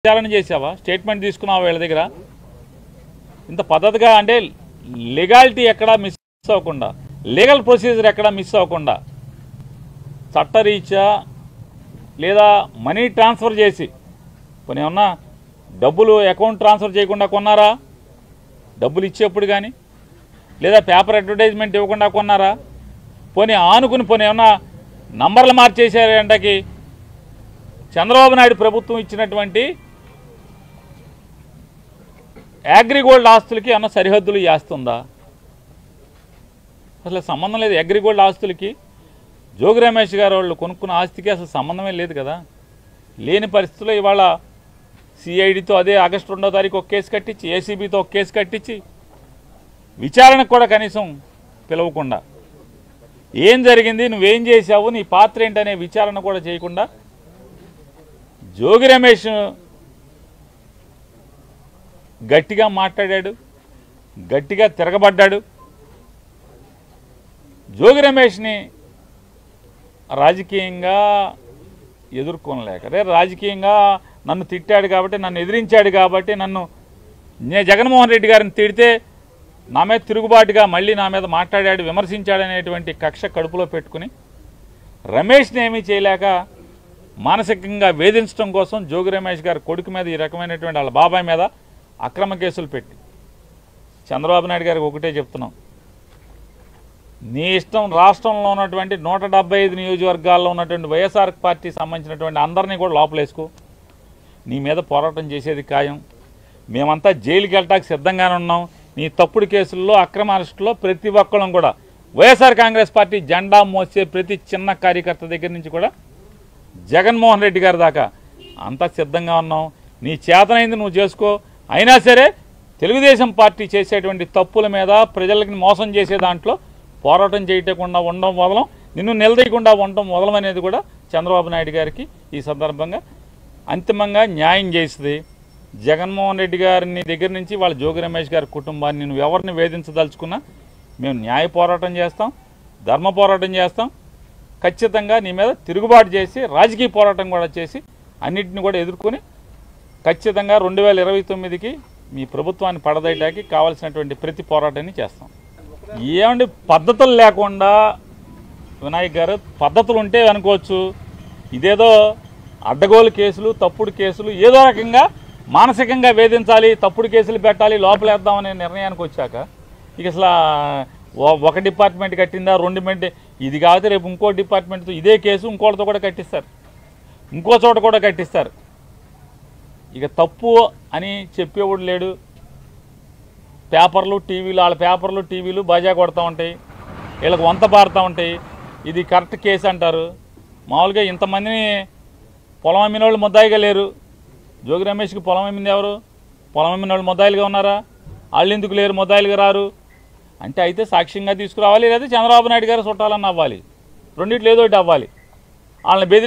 విచారణ చేసావా? స్టేట్మెంట్ తీసుకున్నావా వీళ్ళ దగ్గర? ఇంత పద్ధతిగా అంటే లీగాలిటీ ఎక్కడా మిస్ అవ్వకుండా, లీగల్ ప్రొసీజర్ ఎక్కడా మిస్ అవ్వకుండా చట్టరీత్యా లేదా మనీ ట్రాన్స్ఫర్ చేసి కొన్ని ఏమన్నా డబ్బులు అకౌంట్ ట్రాన్స్ఫర్ చేయకుండా కొన్నారా? డబ్బులు ఇచ్చేప్పుడు కానీ లేదా పేపర్ అడ్వర్టైజ్మెంట్ ఇవ్వకుండా కొన్నారా? పోనీ ఆనుకుని పోనీ ఏమన్నా నంబర్లు మార్చేసారంటకి చంద్రబాబు నాయుడు ప్రభుత్వం ఇచ్చినటువంటి అగ్రిగోల్డ్ ఆస్తులకి ఏమన్నా సరిహద్దులు చేస్తుందా? అసలు సంబంధం లేదు. అగ్రిగోల్డ్ ఆస్తులకి జోగి రమేష్ గారు వాళ్ళు కొనుక్కున్న ఆస్తికి అసలు సంబంధమే లేదు కదా. లేని పరిస్థితుల్లో ఇవాళ సిఐడితో అదే ఆగస్టు 2వ తారీఖు ఒక కేసు కట్టించి, ఏసీబీతో ఒక కేసు కట్టించి విచారణకు కూడా కనీసం పిలవకుండా ఏం జరిగింది, నువ్వేం చేశావు, నీ పాత్ర ఏంటనే విచారణ కూడా చేయకుండా జోగి రమేష్ గట్టిగా మాట్లాడాడు, గట్టిగా తిరగబడ్డాడు. జోగి రమేష్ని రాజకీయంగా ఎదుర్కొనలేక, రాజకీయంగా నన్ను తిట్టాడు కాబట్టి, నన్ను ఎదిరించాడు కాబట్టి, జగన్మోహన్ రెడ్డి గారిని తిడితే నా మీద తిరుగుబాటుగా మళ్ళీ నా మీద మాట్లాడాడు, విమర్శించాడనేటువంటి కక్ష కడుపులో పెట్టుకుని రమేష్ని ఏమీ చేయలేక మానసికంగా వేధించడం కోసం జోగి రమేష్ గారి కొడుకు మీద ఈ రకమైనటువంటి వాళ్ళ బాబాయ్ మీద అక్రమ కేసులు పెట్టి చంద్రబాబు నాయుడు గారికి ఒకటే చెప్తున్నాం, నీ ఇష్టం రాష్ట్రంలో ఉన్నటువంటి 175 నియోజకవర్గాల్లో ఉన్నటువంటి వైఎస్ఆర్ పార్టీ సంబంధించినటువంటి అందరినీ కూడా లోపలేసుకో, నీ మీద పోరాటం చేసేది ఖాయం. మేమంతా జైలుకి వెళ్ళటానికి సిద్ధంగానే ఉన్నాం. నీ తప్పుడు కేసుల్లో అక్రమ అరెస్టులో ప్రతి ఒక్కళ్ళం కూడా వైఎస్ఆర్ కాంగ్రెస్ పార్టీ జెండా మోసే ప్రతి చిన్న కార్యకర్త దగ్గర నుంచి కూడా జగన్మోహన్ రెడ్డి గారి దాకా అంతా సిద్ధంగా ఉన్నాం. నీ చేతనైంది నువ్వు చేసుకో. అయినా సరే తెలుగుదేశం పార్టీ చేసేటువంటి తప్పుల మీద ప్రజలకి మోసం చేసే దాంట్లో పోరాటం చేయకుండా ఉండడం వదలం, నిన్ను నిలదీయకుండా ఉండడం వదలం అనేది కూడా చంద్రబాబు నాయుడు గారికి ఈ సందర్భంగా అంతిమంగా న్యాయం చేస్తుంది. జగన్మోహన్ రెడ్డి గారిని దగ్గర నుంచి వాళ్ళ జోగి రమేష్ గారి కుటుంబాన్ని నువ్వు ఎవరిని వేధించదలుచుకున్నా మేము న్యాయ పోరాటం చేస్తాం, ధర్మ పోరాటం చేస్తాం. ఖచ్చితంగా నీ మీద తిరుగుబాటు చేసి రాజకీయ పోరాటం కూడా చేసి అన్నింటిని కూడా ఎదుర్కొని ఖచ్చితంగా 2029కి మీ ప్రభుత్వాన్ని పడదయటానికి కావాల్సినటువంటి ప్రతి పోరాటాన్ని చేస్తాం. ఏమండి పద్ధతులు లేకుండా వినాయక్ గారు, పద్ధతులు ఉంటే అనుకోవచ్చు, ఇదేదో అడ్డగోలు కేసులు, తప్పుడు కేసులు, ఏదో రకంగా మానసికంగా వేధించాలి, తప్పుడు కేసులు పెట్టాలి, లోపలేద్దామనే నిర్ణయానికి వచ్చాక ఇక అసలు ఒక డిపార్ట్మెంట్ కట్టిందా, 2 ఇది కాకపోతే రేపు ఇంకో డిపార్ట్మెంట్తో ఇదే కేసు ఇంకోటితో కూడా కట్టిస్తారు, ఇంకో చోట కూడా కట్టిస్తారు. ఇక తప్పు అని చెప్పేవాడు లేడు. పేపర్లు టీవీలు, వాళ్ళ పేపర్లు టీవీలు బాజా కొడతా ఉంటాయి, వీళ్ళకి వంత పారుతూ ఉంటాయి. ఇది కరెక్ట్ కేసు అంటారు. మామూలుగా ఇంతమందిని పొలం అమ్మిన వాళ్ళు ముద్దాయిగా లేరు. జోగి రమేష్కి పొలం అమ్మింది ఎవరు? పొలం అమ్మిన వాళ్ళు ముద్దాయిలుగా ఉన్నారా? వాళ్ళు ఎందుకు లేరు, ముద్దాయిలుగా రారు అంటే అయితే సాక్ష్యంగా తీసుకురావాలి, లేదా చంద్రబాబు నాయుడు గారు చుట్టాలన్న అవ్వాలి, రెండిట్లో ఏదో ఒకటి అవ్వాలి. వాళ్ళని బెదిరి